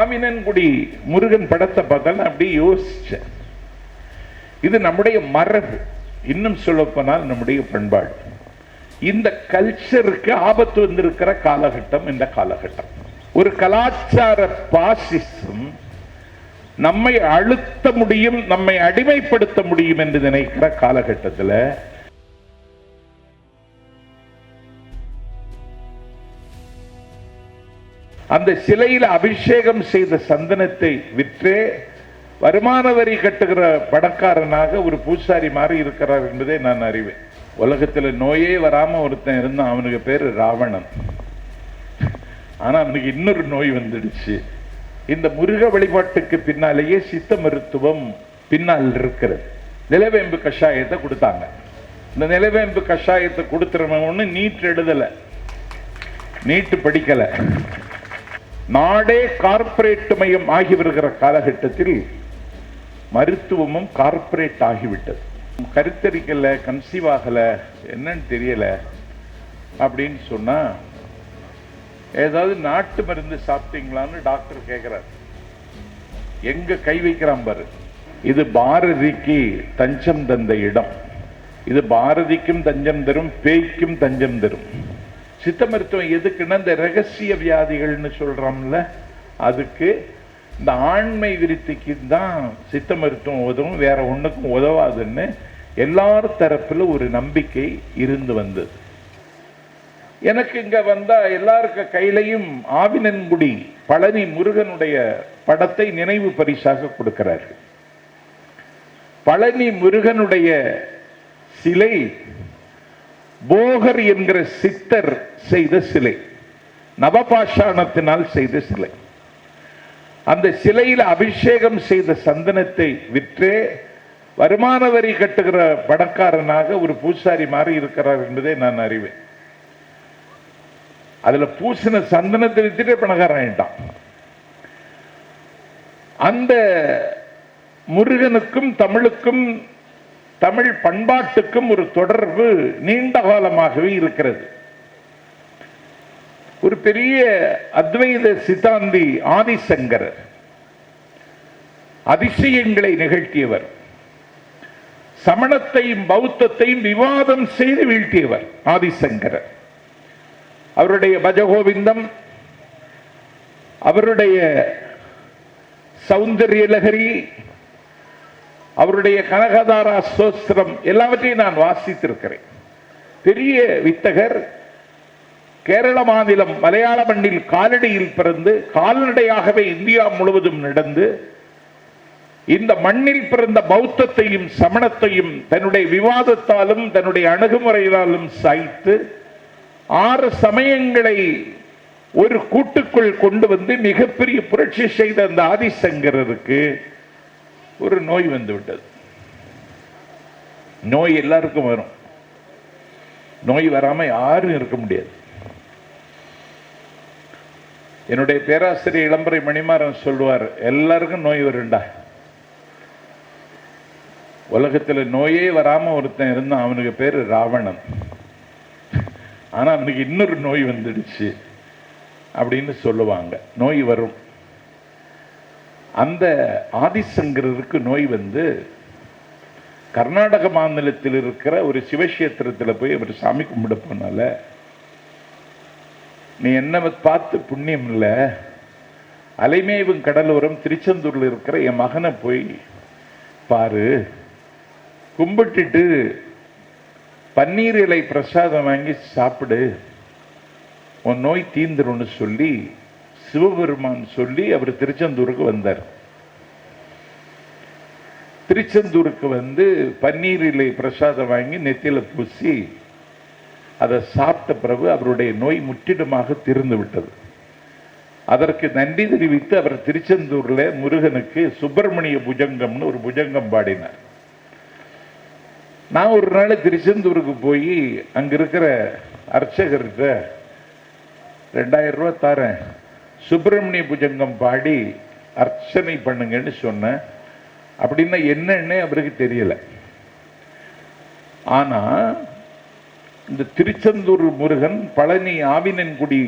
ஆவினன்குடி முருகன் படத்தை பார்த்தா அப்படியே யோசிச்சேன். இது நம்முடைய மரபு, இன்னும் சொல்ல போனால் நம்முடைய பண்பாடு. இந்த கல்ச்சருக்கு ஆபத்து வந்திருக்கிற காலகட்டம் இந்த காலகட்டம். ஒரு கலாச்சார பாசிசம் நம்மை அழுத்த முடியும், நம்மை அடிமைப்படுத்த முடியும் என்று நினைக்கிற காலகட்டத்தில் அந்த சிலையில் அபிஷேகம் செய்த சந்தனத்தை விற்றே வருமான வரி கட்டுகிற பணக்காரனாக ஒரு பூசாரி மாதிரி இருக்கிறார் என்பதை நான் அறிவேன். உலகத்தில் நோயே வராம ஒருத்தன் இருந்தான், அவனுக்கு பேரு ராவணன். ஆனா அவனுக்கு இன்னொரு நோய் வந்துடுச்சு. இந்த முருக வழிபாட்டுக்கு பின்னாலேயே சித்த மருத்துவம் பின்னால் இருக்கிறது. நிலவேம்பு கஷாயத்தை கொடுத்தாங்க. இந்த நிலவேம்பு கஷாயத்தை கொடுத்துறவன் நீட் எழுதல, நீட்டு படிக்கல. நாடே கார்ப்பரேட் மயம் ஆகி வருகிற காலகட்டத்தில் மருத்துவமும் கார்ப்பரேட் ஆகிவிட்டது. கருத்தரிக்கல, கன்சீவ் ஆகல, என்னன்னு தெரியல அப்படின்னு சொன்னா ஏதாவது நாட்டு மருந்து சாப்பிட்டீங்களான்னு டாக்டர் கேட்கிறார். எங்க கை வைக்கிறான் பாரு. இது பாரதிக்கு தஞ்சம் தந்த இடம். இது பாரதிக்கும் தஞ்சம் தரும், பேய்க்கும் தஞ்சம் தரும். சித்த மருத்துவம் எதுக்குன்னா இந்த ரகசிய வியாதிகள்னு சொல்றோம்ல, அதுக்கு இந்த ஆண்மை விருத்திக்கு தான் சித்த மருத்துவம் உதவும், வேற ஒண்ணுக்கும் உதவாதுன்னு எல்லார் தரப்புல ஒரு நம்பிக்கை இருந்து வந்தது. எனக்கு இங்க வந்தா எல்லாருக்கு கையிலையும் ஆவினன்குடி பழனி முருகனுடைய படத்தை நினைவு பரிசாக கொடுக்கிறார்கள். பழனி முருகனுடைய சிலை போகர் என்கிற சித்தர் செய்த சிலை, நவபாஷாணத்தினால் செய்த சிலை. அந்த சிலையில் அபிஷேகம் செய்த சந்தனத்தை விற்றே வருமான வரி கட்டுகிற பணக்காரனாக ஒரு பூசாரி மாதிரி இருக்கிறார் என்பதை நான் அறிவேன். அதுல பூசின சந்தனத்தை வித்துட்டே பணக்காரன் ஆயிட்டான். அந்த முருகனுக்கும் தமிழுக்கும் தமிழ் பண்பாட்டுக்கும் ஒரு தொடர்பு நீண்ட காலமாகவே இருக்கிறது. ஒரு பெரிய அத்வைத சித்தாந்தி ஆதிசங்கரர், அதிசயங்களை நிகழ்த்தியவர், சமணத்தையும் பௌத்தத்தையும் விவாதம் செய்து வீழ்த்தியவர் ஆதிசங்கரர். அவருடைய பஜகோவிந்தம், அவருடைய சௌந்தரிய லகரி, அவருடைய கனகதாரா ஸ்தோத்திரம் எல்லாவற்றையும் நான் வாசித்திருக்கிறேன். பெரிய வித்தகர். கேரள மாநிலம் மலையாள மண்ணில் காலடியில் பிறந்து கால்நடையாகவே இந்தியா முழுவதும் நடந்து இந்த மண்ணில் பிறந்த பௌத்தத்தையும் சமணத்தையும் தன்னுடைய விவாதத்தாலும் தன்னுடைய அணுகுமுறையாலும் சாய்த்து 6 சமயங்களை ஒரு கூட்டுக்குள் கொண்டு வந்து மிகப்பெரிய புரட்சி செய்த அந்த ஆதிசங்கரருக்கு ஒரு நோய் வந்து விட்டது. நோய் எல்லாருக்கும் வரும், நோய் வராம யாரும் இருக்க முடியாது. என்னுடைய பேராசிரியர் இளம்பரை மணிமாறன் சொல்லுவார், எல்லாருக்கும் நோய் வருண்டா. உலகத்தில் நோயே வராம ஒருத்தன் இருந்தான், அவனுக்கு பேரு ராவணன். ஆனா அவனுக்கு இன்னொரு நோய் வந்துடுச்சு அப்படின்னு சொல்லுவாங்க. நோய் வரும். அந்த ஆதிசங்கருக்கு நோய் வந்து கர்நாடக மாநிலத்தில் இருக்கிற ஒரு சிவக்ஷேத்திரத்தில் போய் அவர் சாமி கும்பிட போனால, நீ என்ன பார்த்து புண்ணியம் இல்லை, அலைமேவும் கடலோரம் திருச்செந்தூர்ல இருக்கிற என் மகனை போய் பாரு, கும்பிட்டுட்டு பன்னீர் இலை பிரசாதம் வாங்கி சாப்பிடு, உன் நோய் தீந்துரும்னு சொல்லி சிவபெருமான் சொல்லி அவர் திருச்செந்தூருக்கு வந்தார். திருச்செந்தூருக்கு வந்து பன்னீர் இலை பிரசாதம் வாங்கி நெத்தியில பூசி அதை சாப்பிட்ட பிறகு அவருடைய நோய் முற்றிலுமாக தீர்ந்து விட்டது. அதற்கு நன்றி தெரிவித்து அவர் திருச்செந்தூர்ல முருகனுக்கு சுப்பிரமணிய புஜங்கம்னு ஒரு புஜங்கம் பாடினார். நான் ஒரு நாள் திருச்செந்தூருக்கு போய் அங்க இருக்கிற அர்ச்சகர்கிட்ட 2000 ரூபாய் தரேன், சுப்பிரமணிய புஜங்கம் பாடி அர்ச்சனை பண்ணுங்கன்னு சொன்னேன். அப்படின்னா என்னன்னு அவருக்கு தெரியல. ஆனா இந்த திருச்செந்தூர் முருகன், பழனி ஆவினன்குடி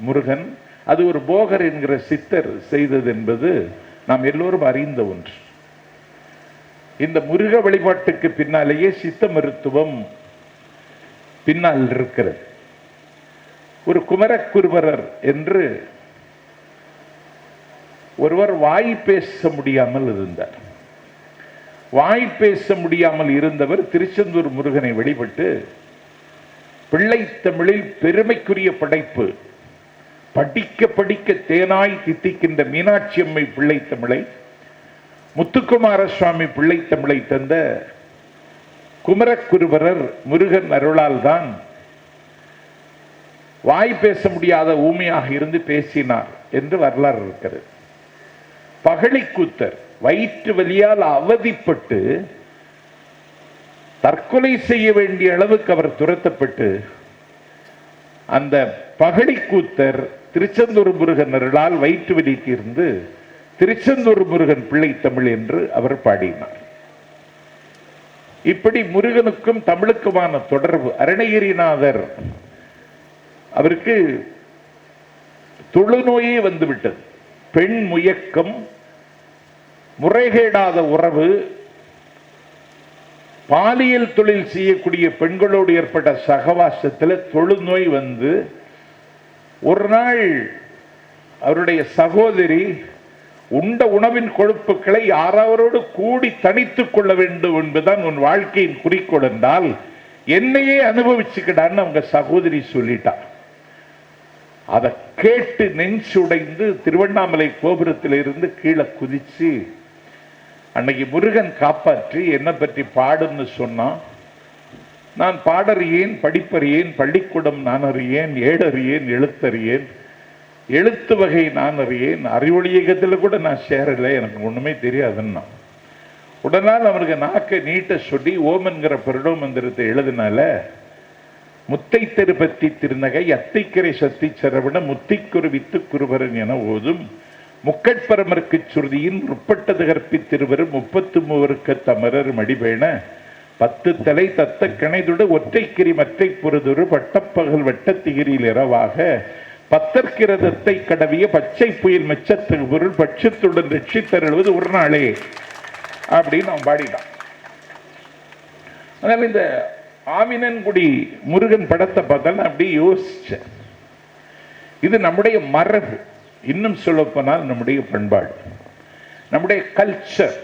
முருகன், அது ஒரு போகர் என்கிற சித்தர் செய்தது என்பது நாம் எல்லோரும் அறிந்த ஒன்று. இந்த முருக வழிபாட்டுக்கு பின்னாலேயே சித்த மருத்துவம் பின்னால் இருக்கிறது. ஒரு குமரக்குருபரர் என்று ஒருவர் வாய் பேச முடியாமல் இருந்தார். வாய் பேச முடியாமல் இருந்தவர் திருச்செந்தூர் முருகனை வழிபட்டு பிள்ளை தமிழில் பெருமைக்குரிய படைப்பு படிக்க படிக்க தேனாய் தித்திக்கின்ற மீனாட்சி அம்மை பிள்ளை தமிழை, முத்துக்குமார சுவாமி பிள்ளை தமிழை தந்த குமரக்குருபரர் முருகன் அருளால் தான் வாய் பேச முடியாத ஊமையாக இருந்து பேசினார் என்று வரலாறு இருக்கிறது. பகழிக்கூத்தர் வயிற்று வலியால் அவதிப்பட்டு தற்கொலை செய்ய வேண்டிய அளவுக்கு அவர் துரத்தப்பட்டு அந்த பகழிக்கூத்தர் திருச்செந்தூர் முருகன் அருளால் வயிற்று வலி தீர்ந்து திருச்செந்தூர் முருகன் பிள்ளை தமிழ் என்று அவர் பாடினார். இப்படி முருகனுக்கும் தமிழுக்குமான தொடர்பு. அருணகிரிநாதர் அவருக்கு தொழுநோயே வந்துவிட்டது. பெண் முயக்கம், முறைகேடாத உறவு, பாலியல் தொழில் செய்யக்கூடிய பெண்களோடு ஏற்பட்ட சகவாசத்தில் தொழுநோய் வந்து ஒரு நாள் அவருடைய சகோதரி உண்ட உணவின் கொழுப்புகளை யாராவரோடு கூடி தனித்துக் கொள்ள வேண்டும் என்பதுதான் உன் வாழ்க்கையின் குறிக்கோள் என்றால் என்னையே அனுபவிச்சுக்கிடான்னு அவங்க சகோதரி சொல்லிட்டார். அதை கேட்டு நெஞ்சுடைந்து திருவண்ணாமலை கோபுரத்தில் இருந்து கீழே குதிச்சு அன்னைக்கு முருகன் காப்பாற்றி என்ன பற்றி பாடுன்னு சொன்னா, நான் பாடறியேன், படிப்பறியேன், பள்ளிக்கூடம் நான் அறியேன், ஏடறியேன், எழுத்தறியேன், எழுத்து வகை நான் அறியேன், அறிவொளி இயக்கத்தில் கூட நான் சேரலை, எனக்கு ஒண்ணுமே தெரியாதுன்னா உடனால் அவனுக்கு நாக்கை நீட்ட சொல்லி ஓம் என்கிற பெருடோ மந்திரத்தை எழுதினால முத்தை திருப்பத்தி திருநகை அத்தைக்கரை சத்தி சரவண முத்திக்குரு வித்து குருவரன் என ஓதும் முக்கட்பரமருக்கு சுருதியின் முற்பட்டது கற்பி திருவரு 33 தமரர் மடிபேண 10 தலை தத்த கணைதுட ஒற்றைக்கிரி மற்றை பொருதொரு பட்டப்பகல் வட்டத்திகிரியில் இரவாக பத்தற்கிரதத்தை கடவிய பச்சை புயல் மெச்சத்து பொருள் பட்சத்துடன் ரட்சித்தருள்வது ஒரு நாளே அப்படின்னு அவன் பாடினான். அதனால இந்த ஆவினன்குடி முருகன் படத்தை பார்த்தாலும் அப்படி யோசிச்சேன். இது நம்முடைய மரபு, இன்னும் சொல்ல போனால் நம்முடைய பண்பாடு, நம்முடைய கல்ச்சர்.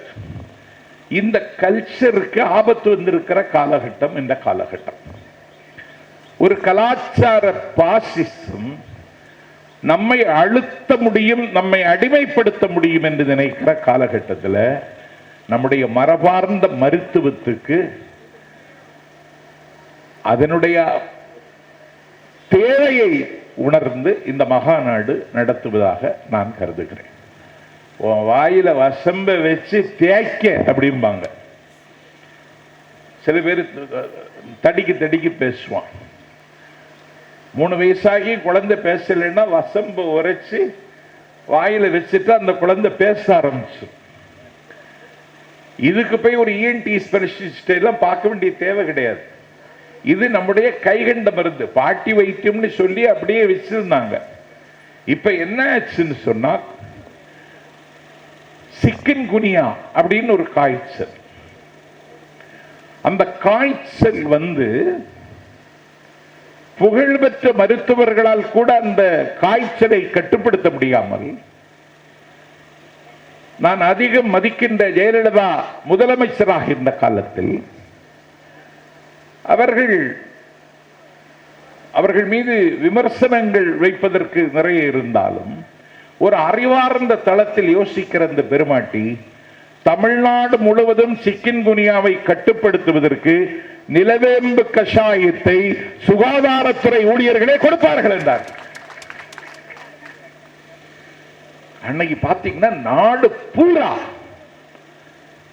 இந்த கல்ச்சருக்கு ஆபத்து வந்திருக்கிற காலகட்டம் இந்த காலகட்டம். ஒரு கலாச்சார பாசிசம் நம்மை அழுத்த முடியும், நம்மை அடிமைப்படுத்த முடியும் என்று நினைக்கிற காலகட்டத்தில் நம்முடைய மரபார்ந்த மருத்துவத்துக்கு அதனுடைய தேவையை உணர்ந்து இந்த மகாநாடு நடத்துவதாக நான் கருதுகிறேன். வாயில வசம்ப வச்சு தேய்க்க அப்படிம்பாங்க. சில பேர் தடிக்கு தடிக்கு பேசுவான். 3 வயசாகி குழந்தை பேசலைன்னா வசம்ப உரைச்சு வாயில வச்சுட்டு அந்த குழந்தை பேச ஆரம்பிச்சு. இதுக்கு போய் ஒரு இஎன்டி ஸ்பெஷலிஸ்ட் எல்லாம் பார்க்க வேண்டிய தேவை கிடையாது. இது நம்முடைய கைகண்ட மருந்து, பாட்டி வைத்தியம்னு சொல்லி அப்படியே வச்சிருந்தாங்க. இப்ப என்ன ஆச்சுன்னு சொன்னா சிக்கன் குனியா அப்படின்னு ஒரு காய்ச்சல். அந்த காய்ச்சல் வந்து புகழ்பெற்ற மருத்துவர்களால் கூட அந்த காய்ச்சலை கட்டுப்படுத்த முடியாமல், நான் அதிகம் மதிக்கின்ற ஜெயலலிதா முதலமைச்சராக இருந்த காலத்தில் அவர்கள் மீது விமர்சனங்கள் வைப்பதற்கு நிறைய இருந்தாலும் ஒரு அறிவார்ந்த தளத்தில் யோசிக்கிற அந்த பெருமாட்டி தமிழ்நாடு முழுவதும் சிக்கன் குனியாவை கட்டுப்படுத்துவதற்கு நிலவேம்பு கஷாயத்தை சுகாதாரத்துறை ஊழியர்களே கொடுப்பார்கள் என்றார். அன்னைக்கு பாத்தீங்கன்னா நாடு பூரா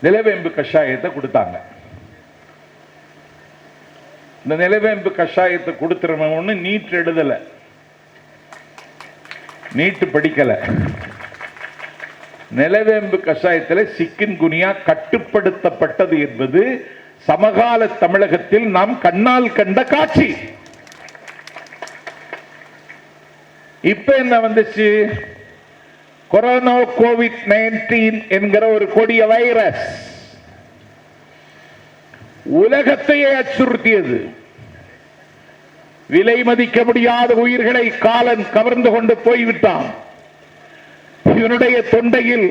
நிலவேம்பு கஷாயத்தை கொடுத்தாங்க. இந்த நிலவேம்பு கஷாயத்தை கொடுத்துறவன்னு நீட் எழுதல, நீட்டு படிக்கல. நிலவேம்பு கஷாயத்தில் சிக்கன் குனியா கட்டுப்படுத்தப்பட்டது என்பது சமகால தமிழகத்தில் நாம் கண்ணால் கண்ட காட்சி. இப்ப என்ன வந்துச்சு? கொரோனா கோவிட்-19 என்கிற ஒரு கொடிய வைரஸ் உலகத்தையே அச்சுறுத்தியது. விலை மதிக்க முடியாத உயிர்களை காலன் கவர்ந்து கொண்டு போய்விட்டான். இவனுடைய தொண்டையில்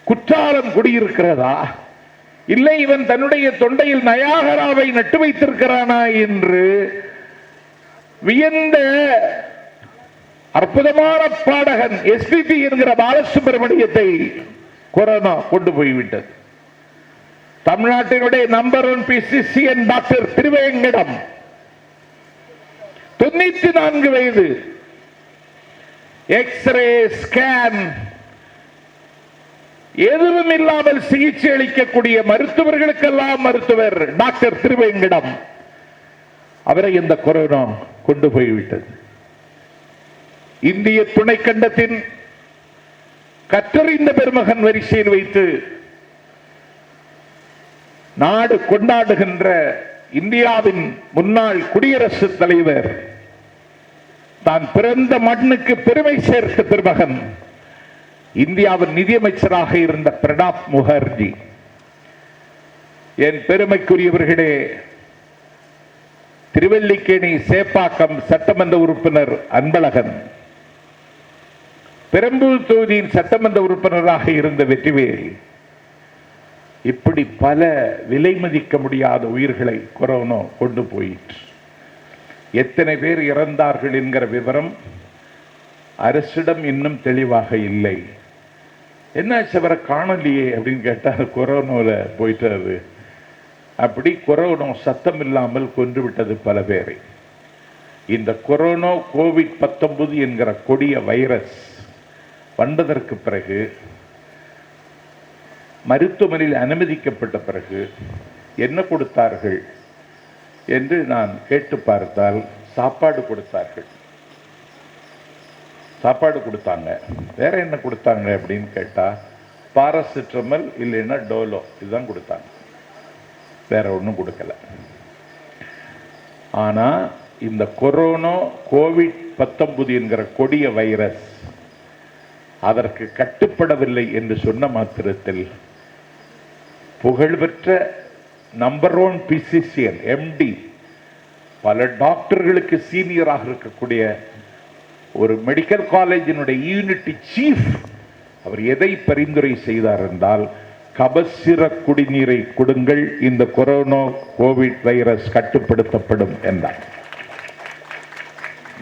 குற்றாலம் குடியிருக்கிறதா, இல்லை இவன் தன்னுடைய தொண்டையில் நயாகராவை நட்டு வைத்திருக்கிறானா என்று வியந்த அற்புதமான பாடகன் எஸ்பிபி என்கிற பாலசுப்ரமணியத்தை கொரோனா கொண்டு போய்விட்டது. தமிழ்நாட்டினுடைய நம்பர் 1 பிசிசியன் டாக்டர் திருவேங்கடம் 94 வயது, எக்ஸ்ரே ஸ்கேன் எதுவும் இல்லாமல் சிகிச்சை அளிக்கக்கூடிய மருத்துவர்களுக்கெல்லாம் மருத்துவர் டாக்டர் திருவேங்கடம், அவரை இந்த கொரோனா கொண்டு போய்விட்டது. இந்திய துணைக்கண்டத்தின் கற்றறிந்த பெருமகன் வரிசையில் வைத்து நாடு கொண்டாடுகின்ற இந்தியாவின் முன்னாள் குடியரசுத் தலைவர், தான் பிறந்த மண்ணுக்கு பெருமை சேர்த்த பெருமகன், இந்தியாவின் நிதியமைச்சராக இருந்த பிரணாப் முகர்ஜி. என் பெருமைக்குரியவர்களே, திருவல்லிக்கேணி சேப்பாக்கம் சட்டமன்ற உறுப்பினர் அன்பழகன், பெரம்பூர் தொகுதியின் சட்டமன்ற உறுப்பினராக இருந்த வெற்றிவேல், இப்படி பல விலை மதிக்க முடியாத உயிர்களை கொரோனா கொண்டு போயிற்று. எத்தனை பேர் இறந்தார்கள் என்கிற விவரம் அரசிடம் இன்னும் தெளிவாக இல்லை. என்னாச்சு அவரை காணலையே அப்படின்னு கேட்டால் கொரோனாவில் போயிட்டாரு. அப்படி கொரோனா சத்தம் இல்லாமல் கொன்று விட்டது பல பேரை. இந்த கொரோனா கோவிட்-19 என்கிற கொடிய வைரஸ் வந்ததற்கு பிறகு, மருத்துவமனையில் அனுமதிக்கப்பட்ட பிறகு என்ன கொடுத்தார்கள் என்று நான் கேட்டு பார்த்தால் சாப்பாடு கொடுத்தார்கள். சாப்பாடு கொடுத்தாங்க. வேற என்ன கொடுத்தாங்க அப்படின்னு கேட்டா பாராசிட்டமல் இல்லைன்னா டோலோ, இதுதான் கொடுத்தாங்க. வேற ஒன்றும் கொடுக்கல. ஆனா இந்த கொரோனா கோவிட்-19 என்கிற கொடிய வைரஸ் அதற்கு கட்டுப்படவில்லை என்று சொன்ன மாத்திரத்தில் புகழ்பெற்ற நம்பர் 1 பிசிசியன் எம்டி, பல டாக்டர்களுக்கு சீனியராக இருக்கக்கூடிய ஒரு மெடிக்கல் காலேஜினுடைய யூனிட் சீஃப், அவர் எதை பரிந்துரை செய்தார் என்றால், கபசிர குடிநீரை கொடுங்கள், இந்த கொரோனா கோவிட் வைரஸ் கட்டுப்படுத்தப்படும் என்றார்.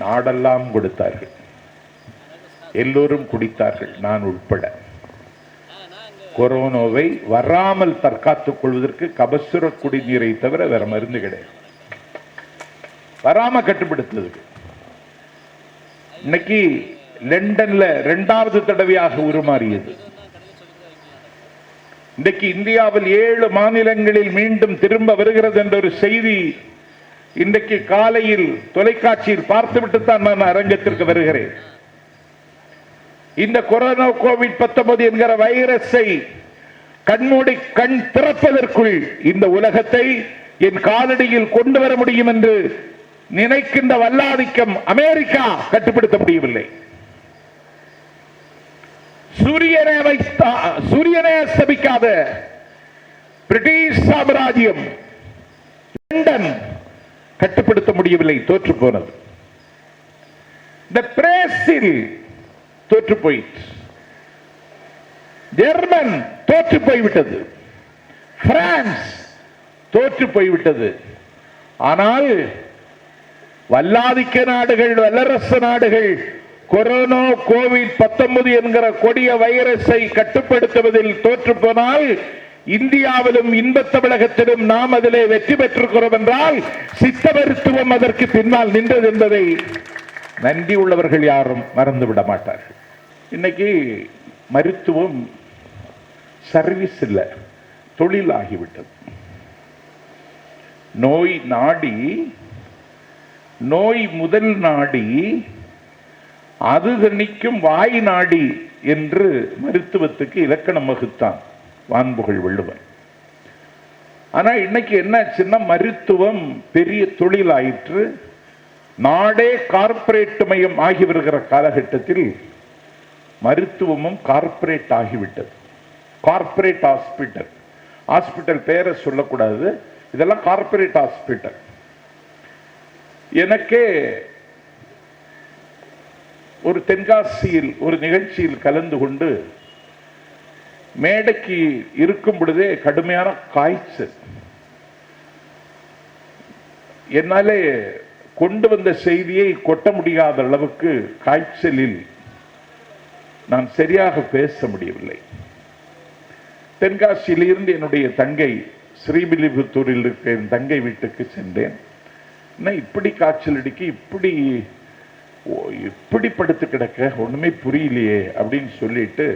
நாடெல்லாம் கொடுத்தார்கள், எல்லோரும் குடித்தார்கள், நான் உட்பட. கொரோனாவை வராமல் தற்காத்துக் கொள்வதற்கு கபசுர குடிநீரை தவிர வேற மருந்து கிடையாது. வராம கட்டுப்படுத்துவதற்கு இன்னைக்கு லண்டன்ல 2வது தடவையாக உருமாறியது. இன்றைக்கு இந்தியாவில் 7 மாநிலங்களில் மீண்டும் திரும்ப வருகிறது என்ற ஒரு செய்தி இன்றைக்கு காலையில் தொலைக்காட்சியில் பார்த்துவிட்டுத்தான் நான் அரங்கத்திற்கு வருகிறேன். இந்த கொரோனா கோவிட்-19 என்கிற வைரஸை கண்மூடி கண் திறப்பதற்குள் இந்த உலகத்தை என் காலடியில் கொண்டு வர முடியும் என்று நினைக்கின்ற வல்லாதிக்கம் அமெரிக்கா கட்டுப்படுத்த முடியவில்லை. சூரியனை அஸ்தமிக்காத பிரிட்டிஷ் சாம்ராஜ்யம் லண்டன் கட்டுப்படுத்த முடியவில்லை, தோற்று போனது. இந்த பிரேசில் தோற்று போயிற்று, ஜெர்மன் தோற்று போய்விட்டது, பிரான்ஸ் தோற்று போய்விட்டது. ஆனால் வல்லாதிக்க நாடுகள், வல்லரசு நாடுகள் கொரோனா கோவிட்-19 என்கிற கொடிய வைரஸை கட்டுப்படுத்துவதில் தோற்று போனால், இந்தியாவிலும் இன்ப தமிழகத்திலும் நாம் அதிலே வெற்றி பெற்றிருக்கிறோம் என்றால் சித்த மருத்துவம் அதற்கு பின்னால் நின்றது என்பதை நன்றி உள்ளவர்கள் யாரும் மறந்துவிட மாட்டார்கள். இன்னைக்கு மருத்துவம் சர்வீஸ் இல்ல, தொழில் ஆகிவிட்டது. நோய் நாடி, நோய் முதல் நாடி, அது தணிக்கும் வாய் நாடி என்று மருத்துவத்துக்கு இலக்கணம் வகுத்தான் வான்புகழ் வள்ளுவன். ஆனா இன்னைக்கு என்ன சின்ன மருத்துவம் பெரிய தொழில் ஆயிற்று. நாடே கார்ப்பரேட் மயம் ஆகி வருகிற காலகட்டத்தில் மருத்துவமும் கார்ப்பரேட் ஆகிவிட்டது. கார்ப்பரேட் ஹாஸ்பிட்டல், ஹாஸ்பிட்டல் பேரை சொல்லக்கூடாது, இதெல்லாம் கார்ப்பரேட் ஹாஸ்பிட்டல். எனக்கே ஒரு தென்காசியில் ஒரு நிகழ்ச்சியில் கலந்து கொண்டு மேடைக்கு இருக்கும் பொழுதே கடுமையான காய்ச்சல். என்னாலே கொண்டு வந்த செய்தியை கொட்ட முடியாத அளவுக்கு காய்ச்சலில் நான் சரியாக பேச முடியவில்லை. தென்காசியில் இருந்து என்னுடைய தங்கை ஸ்ரீவில்லிபுத்தூரில் இருக்க என் தங்கை வீட்டுக்கு சென்றேன். இப்படி காய்ச்சல் அடிக்கி இப்படி படுத்து கிடக்க ஒண்ணுமே புரியலையே அப்படின்னு சொல்லிட்டு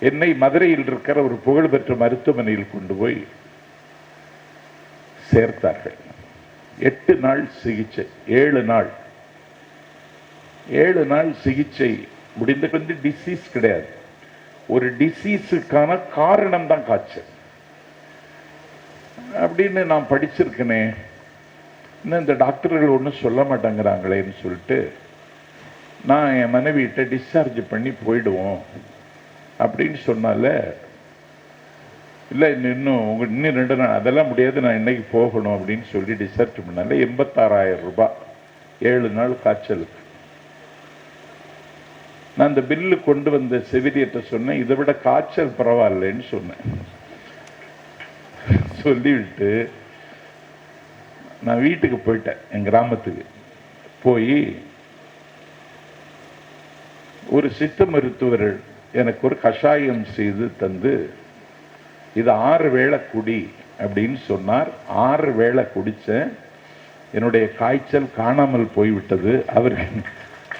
என்னை மதுரையில் இருக்கிற ஒரு புகழ்பெற்ற மருத்துவமனையில் கொண்டு போய் சேர்த்தார்கள். 8 நாள் சிகிச்சை, 7 நாள் சிகிச்சை முடிந்த வந்து டிசீஸ் கிடையாது. ஒரு டிசீஸுக்கான காரணம் தான் காய்ச்சல் அப்படின்னு நான் படிச்சிருக்கேனே, இன்னும் இந்த டாக்டர்கள் ஒன்றும் சொல்ல மாட்டேங்கிறாங்களேன்னு சொல்லிட்டு நான் என் மனைவியிட்ட டிஸ்சார்ஜ் பண்ணி போயிடுவோம் அப்படின்னு சொன்னால, இல்லை இன்னும் 2 நாள் அதெல்லாம் முடியாது, நான் இன்னைக்கு போகணும் அப்படின்னு சொல்லி டிஸ்சார்ஜ் பண்ணால 86,000 ரூபாய் 7 நாள் காய்ச்சலுக்கு. நான் அந்த பில்லு கொண்டு வந்த செவிலியர்கிட்ட சொன்னேன், இதை விட காய்ச்சல் பரவாயில்லைன்னு சொன்னேன். சொல்லிவிட்டு நான் வீட்டுக்கு போயிட்டேன். என் கிராமத்துக்கு போய் ஒரு சித்த மருத்துவர் எனக்கு ஒரு கஷாயம் செய்து தந்து, இது 6 வேளை குடி அப்படின்னு சொன்னார். 6 வேளை குடிச்சேன். என்னுடைய காய்ச்சல் காணாமல் போய்விட்டது.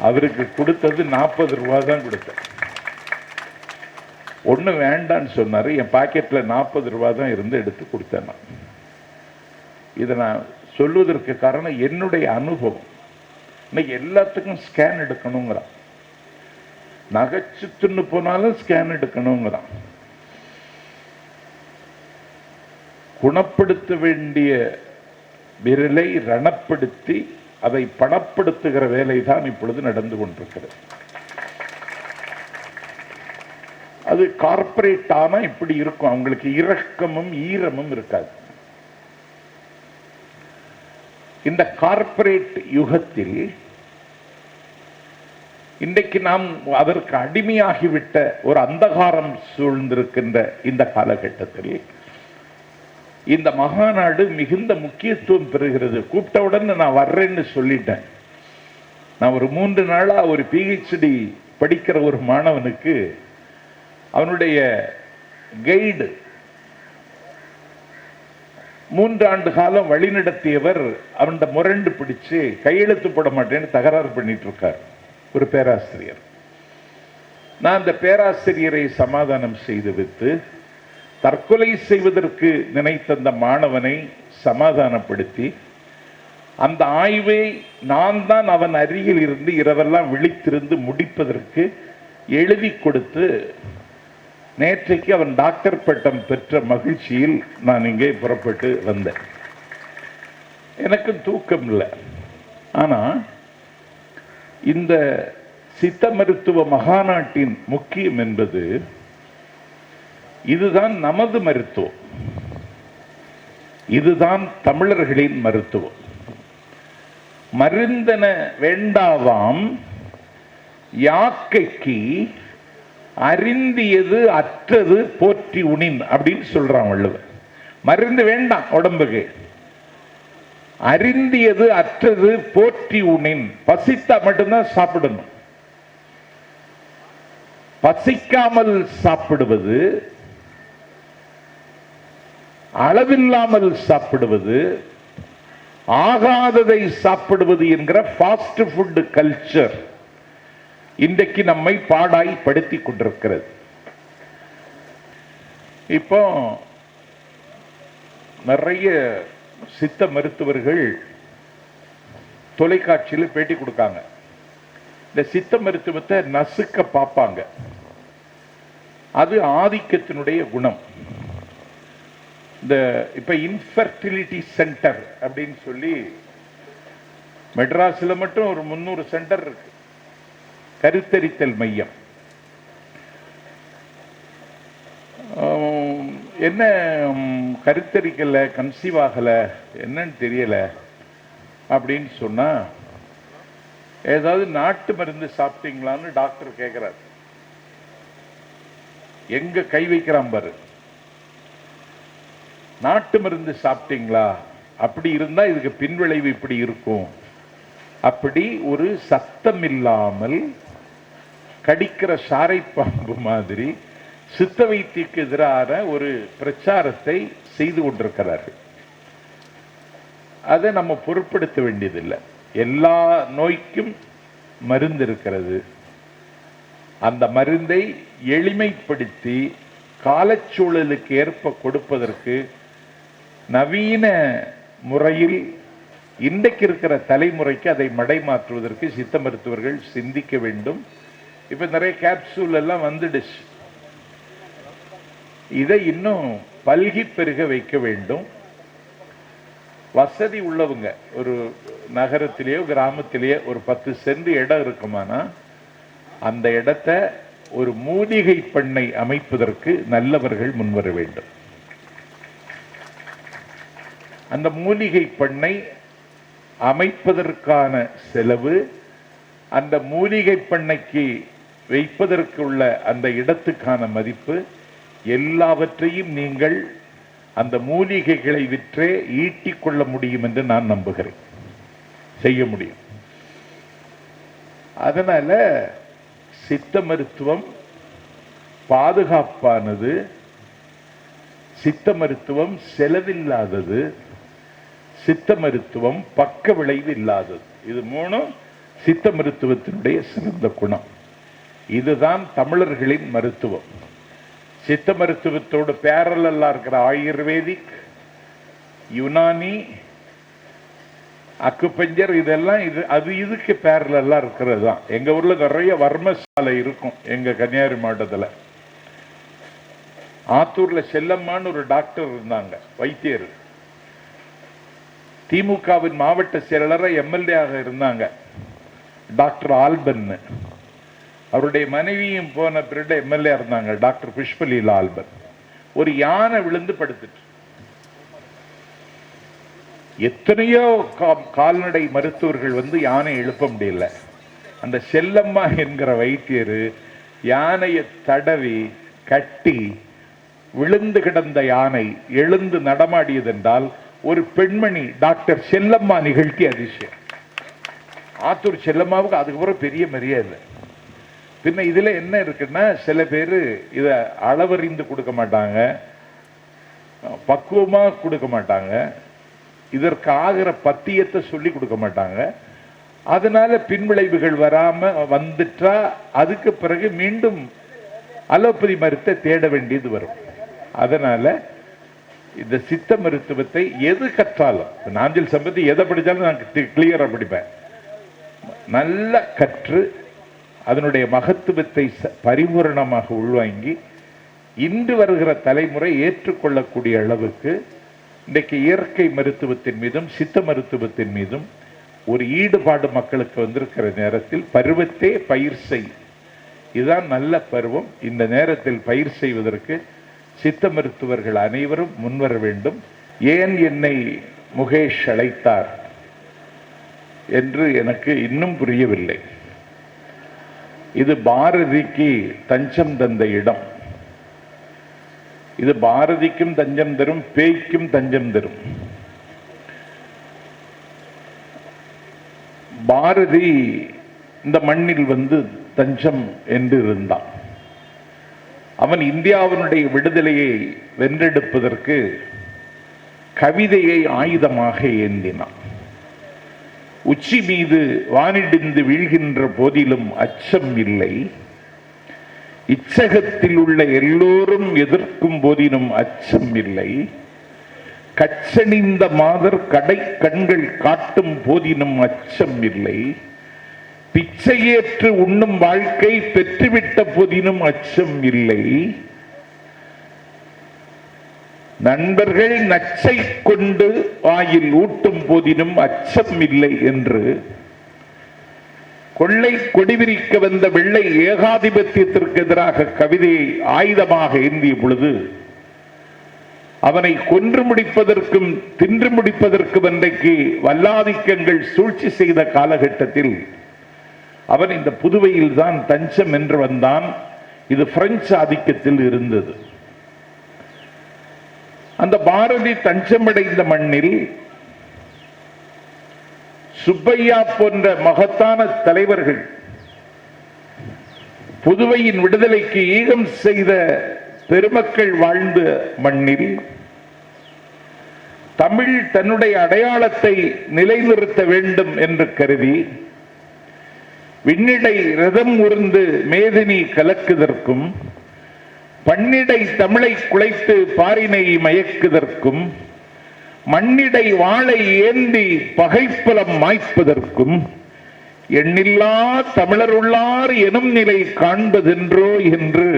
அவருக்கு கொடுத்தது 40 ரூபாய் தான் கொடுத்தேன். ஒண்ணு வேண்டான்னு சொன்னாரு. என் பாக்கெட்ல 40 ரூபாய் தான் இருந்து எடுத்து கொடுத்தேன். நான் இதை நான் சொல்லுவதற்கு காரணம் என்னுடைய அனுபவம். இன்னைக்கு எல்லாத்துக்கும் ஸ்கேன் எடுக்கணுங்கிறான், நகைச்சு தின்னு போனாலும் ஸ்கேன் எடுக்கணுங்கிறான். குணப்படுத்த வேண்டிய விரலை ரணப்படுத்தி அதை பணப்படுத்துகிற வேலை தான் இப்பொழுது நடந்து கொண்டிருக்கிறது. அது கார்ப்பரேட் ஆனா இப்படி இருக்கும், அவங்களுக்கு இரக்கமும் ஈரமும் இருக்காது. இந்த கார்ப்பரேட் யுகத்தில் இன்றைக்கு நாம் அதற்கு அடிமையாகிவிட்ட ஒரு அந்தகாரம் சூழ்ந்திருக்கின்ற இந்த காலகட்டத்தில் இந்த மகாநாடு மிகுந்த முக்கியத்துவம் பெறுகிறது. கூப்பிட்டவுடன் நான் வர்றேன்னு சொல்லிட்டேன். நான் ஒரு 3 நாளா ஒரு PhD படிக்கிற ஒரு மாணவனுக்கு அவனுடைய கைடு 3 ஆண்டு காலம் வழிநடத்தியவர் அவன் முரண்டு பிடிச்சு கையெழுத்து போட மாட்டேன்னு தகராறு பண்ணிட்டு இருக்கார் ஒரு பேராசிரியர். நான் அந்த பேராசிரியரை சமாதானம் செய்து வைத்து தற்கொலை செய்வதற்கு நினைத்த அந்த மாணவனை சமாதானப்படுத்தி அந்த ஆய்வை நான் தான் அவன் அருகில் இருந்து இரவெல்லாம் விழித்திருந்து முடிப்பதற்கு எழுதி கொடுத்து நேற்றைக்கு அவன் டாக்டர் பட்டம் பெற்ற மகிழ்ச்சியில் நான் இங்கே புறப்பட்டு வந்தேன். எனக்கு தூக்கம் இல்லை. ஆனா இந்த சித்த மருத்துவ மகாநாட்டின் முக்கியம் என்பது இதுதான் நமது மருத்துவம், இதுதான் தமிழர்களின் மருத்துவம். மருந்தன வேண்டாவாம் யாக்கைக்கு அறிந்தியது அற்றது போற்றி உணின் அப்படின்னு சொல்றான் வள்ளுவர். மருந்து வேண்டாம் உடம்புக்கு, அறிந்தியது அற்றது போற்றி உணின். பசித்தா மட்டும்தான் சாப்பிடணும். பசிக்காமல் சாப்பிடுவது, அளவில்லாமல் சாப்பிடுவது, ஆகாததை சாப்பிடுவது என்கிற ஃபாஸ்ட் ஃபுட் கல்ச்சர் இன்றைக்கு நம்மை பாடாய் படுத்தி கொண்டிருக்கிறது. இப்போ நிறைய சித்த மருத்துவர்கள் தொலைக்காட்சியில் பேட்டி கொடுக்காங்க. இந்த சித்த மருத்துவத்தை நசுக்க பார்ப்பாங்க. அது ஆதிக்கத்தினுடைய குணம். இந்த இப்ப இன்ஃபர்டிலிட்டி சென்டர் அப்படின்னு சொல்லி மெட்ராஸ்ல மட்டும் ஒரு 300 சென்டர் இருக்கு கருத்தரித்தல் மையம். என்ன கருத்தரிக்கல, கன்சீவ் ஆகல, என்னன்னு தெரியல அப்படின்னு சொன்னா ஏதாவது நாட்டு மருந்து சாப்பிட்டீங்களான்னு டாக்டர் கேட்கிறார். எங்க கை வைக்கிறான் பாரு, நாட்டு மருந்து சாப்பிட்டீங்களா, அப்படி இருந்தா இதுக்கு பின்விளைவு இப்படி இருக்கும். அப்படி ஒரு சத்தம் இல்லாமல் கடிக்கிற சாரை பாம்பு மாதிரி சித்த வைத்தியக்கு எதிரான ஒரு பிரச்சாரத்தை செய்து கொண்டிருக்கிறார்கள். அதை நம்ம பொருட்படுத்த வேண்டியதில்லை. எல்லா நோய்க்கும் மருந்து இருக்கிறது. அந்த மருந்தை எளிமைப்படுத்தி காலச்சூழலுக்கு ஏற்ப கொடுப்பதற்கு நவீன முறையில் இன்றைக்கு இருக்கிற தலைமுறைக்கு அதை மடைமாற்றுவதற்கு சித்த மருத்துவர்கள் சிந்திக்க வேண்டும். இப்ப நிறைய கேப்சூல் எல்லாம் வந்துடுச்சு. இதை இன்னும் பல்கி பெருக வைக்க வேண்டும். வசதி உள்ளவங்க ஒரு நகரத்திலேயோ கிராமத்திலேயோ ஒரு 10 சென்ட் இடம் இருக்குமானா அந்த இடத்தை ஒரு மூலிகை பண்ணை அமைப்பதற்கு நல்லவர்கள் முன்வர வேண்டும். அந்த மூலிகை பண்ணை அமைப்பதற்கான செலவு, அந்த மூலிகை பண்ணைக்கு வைப்பதற்கு உள்ள அந்த இடத்துக்கான மதிப்பு எல்லாவற்றையும் நீங்கள் அந்த மூலிகைகளை விற்றே ஈட்டிக் கொள்ள முடியும் என்று நான் நம்புகிறேன். செய்ய முடியும். அதனால சித்த மருத்துவம் பாதுகாப்பானது, சித்த மருத்துவம் செலவில்லாதது, சித்த மருத்துவம் பக்க விளைவு இல்லாதது. இது மூணும் சித்த மருத்துவத்தினுடைய சிறந்த குணம். இதுதான் தமிழர்களின் மருத்துவம். சித்த மருத்துவத்தோடு பேரலா இருக்கிற ஆயுர்வேதிக், யுனானி, அக்குபஞ்சர், இதெல்லாம் இதுக்கு பேரலா இருக்கிறது தான். எங்க ஊர்ல நிறைய வர்மசாலை இருக்கும். எங்க கன்னியாகுமரி மாவட்டத்தில் ஆத்தூர்ல செல்லம்மான்னு ஒரு டாக்டர் இருந்தாங்க, வைத்தியர். திமுகவின் மாவட்ட செயலராக எம்எல்ஏ ஆக இருந்தாங்க டாக்டர் ஆல்பன். அவருடைய மனைவியும் போன பிறகு எம்எல்ஏ இருந்தாங்க டாக்டர் புஷ்பலீலா ஆல்பன். ஒரு யானை விழுந்து படுத்துட்டு, எத்தனையோ கால்நடை மருத்துவர்கள் வந்து யானை எழுப்ப முடியல. அந்த செல்லம்மா என்கிற வைத்தியர் யானையை தடவி கட்டி விழுந்து கிடந்த யானை எழுந்து நடமாடியது என்றால் ஒரு பெண்மணி டாக்டர் செல்லம்மா நிகழ்ச்சி அதிசயம். ஆத்தூர் செல்லம்மாவுக்கு அதுக்கப்புறம் பெரிய மரியாதை. பின்ன இதுல என்ன இருக்குன்னா, சில பேர் இத அளவறிந்து கொடுக்க மாட்டாங்க, பக்குவமா கொடுக்க மாட்டாங்க, இதற்கு ஆகிற பத்தியத்தை சொல்லி கொடுக்க மாட்டாங்க. அதனால பின்விளைவுகள் வராம வந்துட்டா அதுக்கு பிறகு மீண்டும் அலோபதி மருத்துவத்தை தேட வேண்டியது வரும். அதனால இந்த சித்த மருத்துவத்தை எது கற்றாலும், நாஞ்சில் சம்பத்தி எதை படித்தாலும் நான் கிளியரா படிப்பேன். நல்ல கற்று அதனுடைய மகத்துவத்தை பரிபூரணமாக உள்வாங்கி இன்று வருகிற தலைமுறை ஏற்றுக்கொள்ளக்கூடிய அளவுக்கு இன்றைக்கு இயற்கை மருத்துவத்தின் மீதும் சித்த மருத்துவத்தின் மீதும் ஒரு ஈடுபாடு மக்களுக்கு வந்திருக்கிற நேரத்தில் பருவத்தே பயிர் செய், இதுதான் நல்ல பருவம். இந்த நேரத்தில் பயிர் செய்வதற்கு சித்த மருத்துவர்கள் அனைவரும் முன்வர வேண்டும். ஏன் என்னை முகேஷ் அழைத்தார் என்று எனக்கு இன்னும் புரியவில்லை. இது பாரதிக்கு தஞ்சம் தந்த இடம். இது பாரதிக்கும் தஞ்சம் தரும், பேய்க்கும் தஞ்சம் தரும். பாரதி இந்த மண்ணில் வந்து தஞ்சம் என்று இருந்தான். அவன் இந்தியாவினுடைய விடுதலையை வென்றெடுப்பதற்கு கவிதையை ஆயுதமாக ஏந்தினான். உச்சி மீது வானிடிந்து வீழ்கின்ற போதிலும் அச்சம் இல்லை, இச்சகத்தில் உள்ள எல்லோரும் எதிர்க்கும் போதினும் அச்சம் இல்லை, கச்சணிந்த மாதர் கடை கண்கள் காட்டும் போதினும் அச்சம் இல்லை, பிச்சையேற்று உண்ணும் வாழ்க்கை பெற்றுவிட்ட போதினும் அச்சம் இல்லை, நண்பர்கள் நச்சை கொண்டு வாயில் ஊட்டும் போதினும் அச்சம் இல்லை என்று கொள்ளை கொடிவிரிக்க வந்த வெள்ளை ஏகாதிபத்தியத்திற்கு எதிராக கவிதையை ஆயுதமாக ஏந்திய பொழுது அவனை கொன்று முடிப்பதற்கும் தின்று முடிப்பதற்கும் அன்றைக்கு வல்லாதிக்கங்கள் சூழ்ச்சி செய்த காலகட்டத்தில் அவன் இந்த புதுவையில் தான் தஞ்சம் என்று வந்தான். இது பிரெஞ்சு ஆதிக்கத்தில் இருந்தது. அந்த பாரதி தஞ்சமடைந்த மண்ணில் சுப்பையா போன்ற மகத்தான தலைவர்கள் புதுவையின் விடுதலைக்கு ஈகம் செய்த பெருமக்கள் வாழ்ந்த மண்ணில் தமிழ் தன்னுடைய அடையாளத்தை நிலைநிறுத்த வேண்டும் என்று கருதி விண்ணிடை ரதம் உருந்து மேதினி கலக்குதற்கும் பன்னிடை தமிழை குலைத்து பாரினை மயக்குதற்கும் மண்ணிடை வாளை ஏந்தி பகைப்புலம் மாய்ப்பதற்கும் எண்ணில்லா தமிழருள்ளார் எனும் நிலை காண்பதென்றோ என்று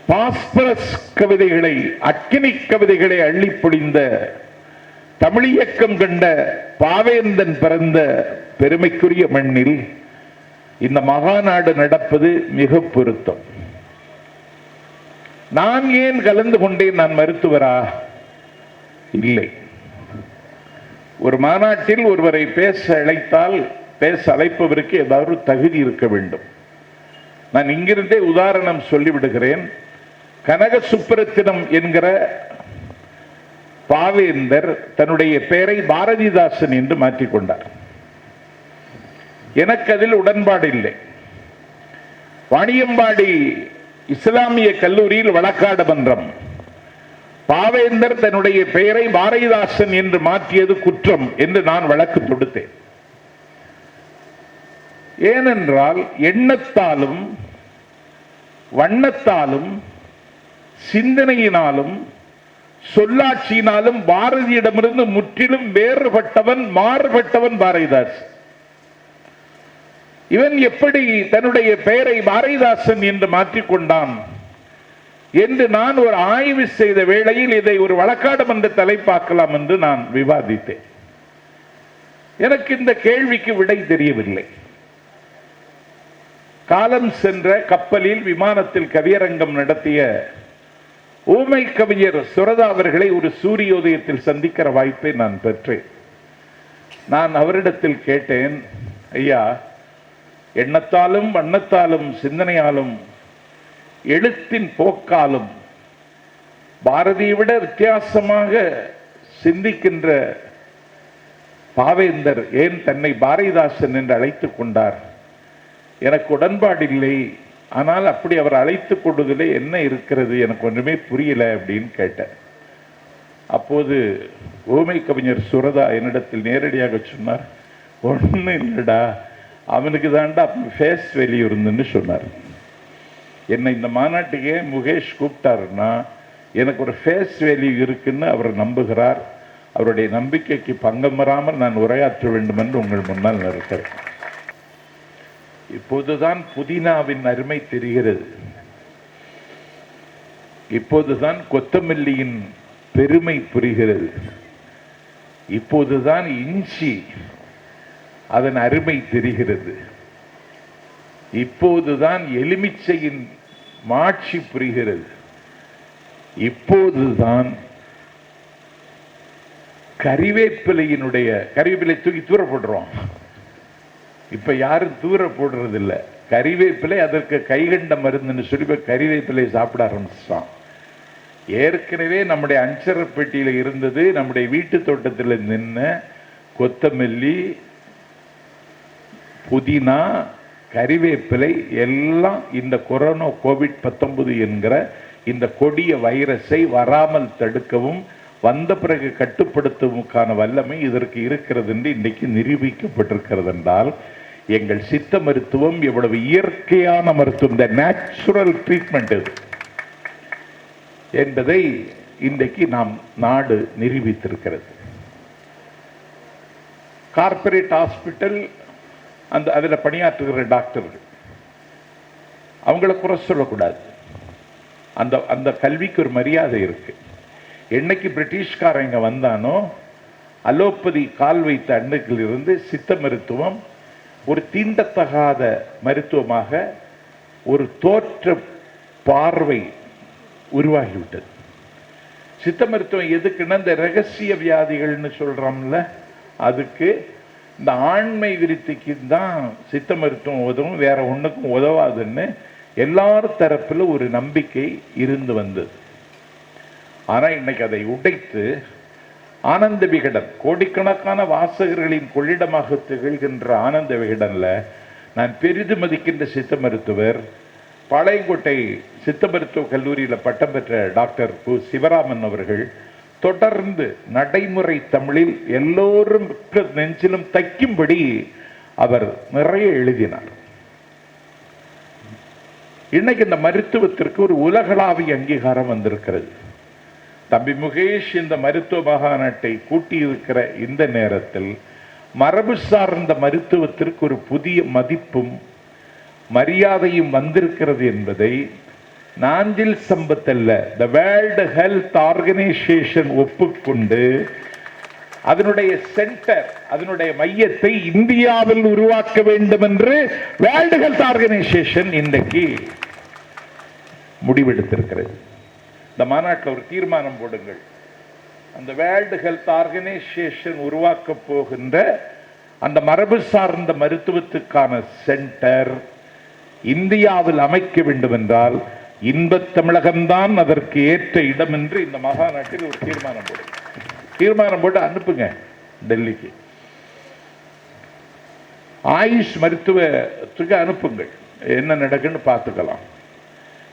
பாஸ்பரஸ் கவிதைகளை அக்கினி கவிதைகளை அள்ளி பொழிந்த தமிழியக்கம் கண்ட பாவேந்தன் பிறந்த பெருமைக்குரிய மண்ணில் இந்த மகாநாடு நடப்பது மிக பொருத்தம். நான் ஏன் கலந்து கொண்டேன்? நான் மருத்துவரா? இல்லை. ஒரு மாநாட்டில் ஒருவரை பேச அழைத்தால் பேச அழைப்பவருக்கு ஏதாவது தகுதி இருக்க வேண்டும். நான் இங்கிருந்தே உதாரணம் சொல்லிவிடுகிறேன். கனக சுப்புரத்தினம் என்கிற பாவேந்தர் தன்னுடைய பெயரை பாரதிதாசன் என்று மாற்றிக்கொண்டார். எனக்கு அதில் உடன்பாடு இல்லை. வாணியம்பாடி இஸ்லாமிய கல்லூரியில் வழக்காடு மன்றம் பாவேந்தர் தன்னுடைய பெயரை பாரதிதாசன் என்று மாற்றியது குற்றம் என்று நான் வழக்கு தொடுத்தேன். ஏனென்றால் எண்ணத்தாலும் வண்ணத்தாலும் சிந்தனையினாலும் சொல்லாட்சியினாலும் பாரதியிடமிருந்து முற்றிலும் வேறுபட்டவன் மாறுபட்டவன் பாரதிதாசன். இவன் எப்படி தன்னுடைய பெயரை பாரதிதாசன் என்று மாற்றிக்கொண்டான் என்று நான் ஒரு ஆய்வு செய்த வேளையில் இதை ஒரு வழக்காடு மன்ற தலைப்பாக்கலாம் என்று நான் விவாதித்தேன். எனக்கு இந்த கேள்விக்கு விடை தெரியவில்லை. காலம் சென்ற கப்பலில் விமானத்தில் கவியரங்கம் நடத்திய ஊமை கவிஞர் சுரதா அவர்களை ஒரு சூரியோதயத்தில் சந்திக்கிற வாய்ப்பை நான் பெற்றேன். நான் அவரிடத்தில் கேட்டேன், ஐயா, எண்ணத்தாலும் வண்ணத்தாலும் சிந்தனையாலும் எழுத்தின் போக்காலும் பாரதியை விட வித்தியாசமாக சிந்திக்கின்ற பாவேந்தர் ஏன் தன்னை பாரதிதாசன் என்று அழைத்துக் கொண்டார்? எனக்கு உடன்பாடில்லை. ஆனால் அப்படி அவர் அழைத்துக் கொண்டதிலே என்ன இருக்கிறது, எனக்கு ஒன்றுமே புரியல அப்படின்னு கேட்டேன். அப்போது ஊமை கவிஞர் சுரதா என்னிடத்தில் நேரடியாக சொன்னார், ஒன்றும் இல்லடா, அவனுக்கு தாண்டா ஃபேஸ் வேல்யூ இருந்துன்னு சொன்னார். என்னை இந்த மாநாட்டுக்கே முகேஷ் கூப்பிட்டாருன்னா எனக்கு ஒரு ஃபேஸ் வேல்யூ இருக்குன்னு அவர் நம்புகிறார். அவருடைய நம்பிக்கைக்கு பங்கம் வராமல் நான் உரையாற்ற வேண்டும் என்று உங்கள் முன்னால் இருக்கிறேன். இப்போதுதான் புதினாவின் அருமை தெரிகிறது. இப்போதுதான் கொத்தமல்லியின் பெருமை புரிகிறது. இப்போதுதான் இஞ்சி அதன் அருமை தெரிகிறது. இப்போதுதான் எலுமிச்சையின் மாட்சி புரிகிறது. இப்போதுதான் கறிவேப்பிலையினுடைய கறிவேப்பிலை தூக்கி தூர போடுறோம். இப்ப யாரும் தூர போடுறது இல்லை. கறிவேப்பிலை அதற்கு கைகண்ட மருந்துன்னு சொல்லி கறிவேப்பிலை சாப்பிட ஆரம்பிச்சான். ஏற்கனவே நம்முடைய அஞ்சரப்பெட்டியில இருந்தது, நம்முடைய வீட்டு தோட்டத்தில் நின்ன கொத்தமல்லி, புதினா, கறிவேப்பிலை எல்லாம் இந்த கொரோனா கோவிட்-19 என்கிற இந்த கொடிய வைரஸை வராமல் தடுக்கவும் வந்த பிறகு கட்டுப்படுத்துவதற்கான வல்லமை இதற்கு இருக்கிறது என்று இன்றைக்கு நிரூபிக்கப்பட்டிருக்கிறது. என்றால் எங்கள் சித்த மருத்துவம் எவ்வளவு இயற்கையான மருத்துவம், இந்த நேச்சுரல் ட்ரீட்மெண்ட் என்பதை இன்றைக்கு நாம் நாடு நிரூபித்திருக்கிறது. கார்ப்பரேட் ஹாஸ்பிட்டல் அதில் பணியாற்றுகிற டாக்டர்கள் அவங்கள குறை சொல்லக்கூடாது. அந்த அந்த கல்விக்கு ஒரு மரியாதை இருக்கு. என்னைக்கு பிரிட்டிஷ்காரன் இங்க வந்தானோ, அலோபதி கால் வைத்த அன்னைக்கிலிருந்து சித்த மருத்துவம் ஒரு தீண்டத்தகாத மருத்துவமாக ஒரு தோற்ற பார்வை உருவாகிவிட்டது. சித்த மருத்துவம் எதுக்குன்னா, இந்த ரகசிய வியாதிகள்னு சொல்றோம்ல, அதுக்கு இந்த ஆண்மை விருத்திக்கு தான் சித்த மருத்துவம் உதவும், வேற ஒண்ணுக்கும் உதவாதுன்னு எல்லார் தரப்பில் ஒரு நம்பிக்கை இருந்து வந்தது. ஆனா இன்னைக்கு அதை உடைத்து ஆனந்த விகடன், கோடிக்கணக்கான வாசகர்களின் கொள்ளிடமாக திகழ்கின்ற ஆனந்த விகடன்ல நான் பெரிதும் மதிக்கின்ற சித்த மருத்துவர், பாளையங்கோட்டை சித்த மருத்துவ கல்லூரியில் பட்டம் பெற்ற டாக்டர் கு சிவராமன் அவர்கள் தொடர்ந்து நடைமுறை தமிழில் எல்லோரும் நெஞ்சிலும் தைக்கும்படி அவர் நிறைய எழுதினார். இன்னைக்கு இந்த மருத்துவத்திற்கு ஒரு உலகளாவிய அங்கீகாரம் வந்திருக்கிறது. தம்பி முகேஷ் இந்த மருத்துவ மாநாட்டை கூட்டியிருக்கிற இந்த நேரத்தில் மரபு சார்ந்த மருத்துவத்திற்கு ஒரு புதிய மதிப்பும் மரியாதையும் வந்திருக்கிறது என்பதை நாஞ்சில் சம்பத்தல்ல, த வேர்ல்டு ஹெல்த் ஆர்கனைசேஷன் ஒப்புக்கொண்டு அதனுடைய சென்டர், அதனுடைய மையத்தை இந்தியாவில் உருவாக்க வேண்டும் என்று வேர்ல்டு ஹெல்த் ஆர்கனைசேஷன் இன்றைக்கு முடிவெடுத்திருக்கிறது. இந்த மாநாட்டில் ஒரு தீர்மானம் போடுங்கள், அந்த வேர்ல்டு ஹெல்த் ஆர்கனைசேஷன் உருவாக்க போகின்ற அந்த மரபு சார்ந்த மருத்துவத்துக்கான சென்டர் இந்தியாவில் அமைக்க வேண்டும் என்றால் இன்பத் தமிழகம்தான் அதற்கு ஏற்ற இடம் என்று இந்த மகாநாட்டில் ஒரு தீர்மானம் போடுங்க. தீர்மானம் போட்டு அனுப்புங்க டெல்லிக்கு. ஆயுஷ் மருத்துவத்துக்கு அனுப்புங்கள், என்ன நடக்குன்னு பார்த்துக்கலாம்.